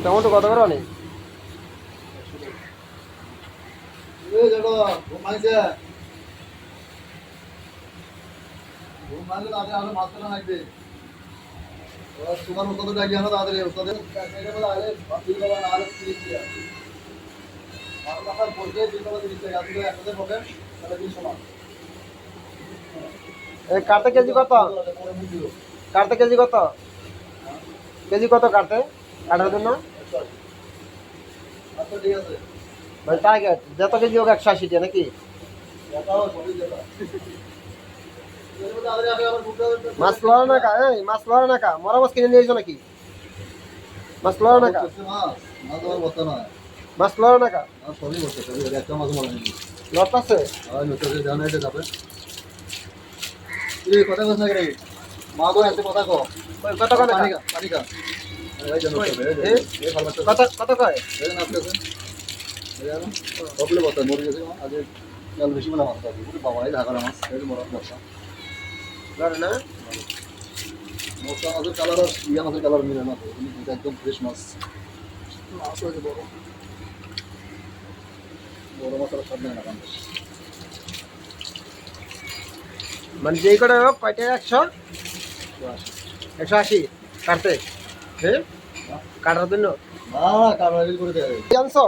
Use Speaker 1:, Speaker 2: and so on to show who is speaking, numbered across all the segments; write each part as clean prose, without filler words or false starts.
Speaker 1: Tomato কত করে অনেক?
Speaker 2: তোমার কত টাকা জানো তাদের ওদের
Speaker 1: কাটতে কেজি কত? কাটতে কেজি কত? কেজি কত কাটতে কাটার জন্য?
Speaker 2: আচ্ছা ঠিক আছে
Speaker 1: মানে টার্গেট যত কেজি হোক 180 টাকা নাকি? মাছ লড়া না কা? এই মাছ লড়া না কা? মরা মাছ কিনে নিয়েছো নাকি? মাছ লড়া না কা? মাছ লড়া না কা? লড়তাছে?
Speaker 2: কথা বলছ না রে মা তো একটা কথা কো
Speaker 1: কত কত
Speaker 2: পানি কা পানি কা এই জন্য
Speaker 1: কত কত কয়?
Speaker 2: বলে কথা মরে গেছে আগে কাল বেশি বলে মাছ আছে বাবাই ঢাকার মাছ এই মরা মাছ
Speaker 1: লড়ে না?
Speaker 2: মশলা মাছের কালার আর ইয়া মাছের কালার মিলে না তো এটা একদম ফ্রেশ মাছ মাছ হয়েছে বড় বড় মাছের স্বাদ নেই না কারণ
Speaker 1: মানে যেই কটা হোক কয়টা 100? 180 কাটতে? হ্যাঁ কাটার জন্য
Speaker 2: না কালার করে দেয়
Speaker 1: জানছো?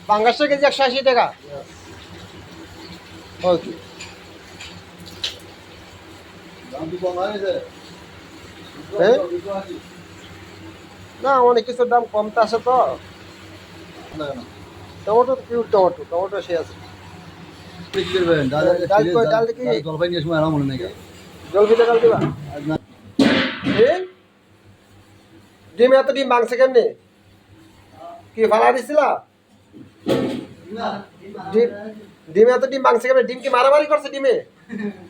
Speaker 1: পাঙ্গাসের কেজি 180 টাকা। ওকে
Speaker 2: দাম কি কম হয়েছে
Speaker 1: হ্যাঁ না অনেক কিছুর দাম কমতে আসে তো।
Speaker 2: না না
Speaker 1: টমেটো তো পিওর টমেটো, টমেটো সে আছে।
Speaker 2: ঠিক করবেন
Speaker 1: ডাল কই ডাল কি
Speaker 2: জলপাই নিয়ে সময় আরাম মনে নেই
Speaker 1: জল ভিতরে ডাল দিবা? ডিম এত ডিম ভাঙছে কেমনি? কি ফালা দিছিলা? ডিম ডিম এত ডিম ভাঙছে কেমনি? ডিম কি মারামারি করছে ডিমে?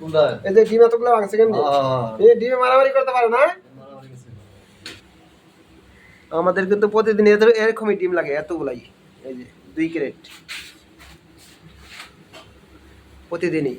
Speaker 2: কোনটা
Speaker 1: এই যে ডিম এতগুলো ভাঙছে কেমনি? এই ডিমে মারামারি করতে পারে না? আমাদের কিন্তু প্রতিদিন এরকমই ডিম লাগে এতগুলাই। এই যে 2 ক্যারেট প্রতিদিনই।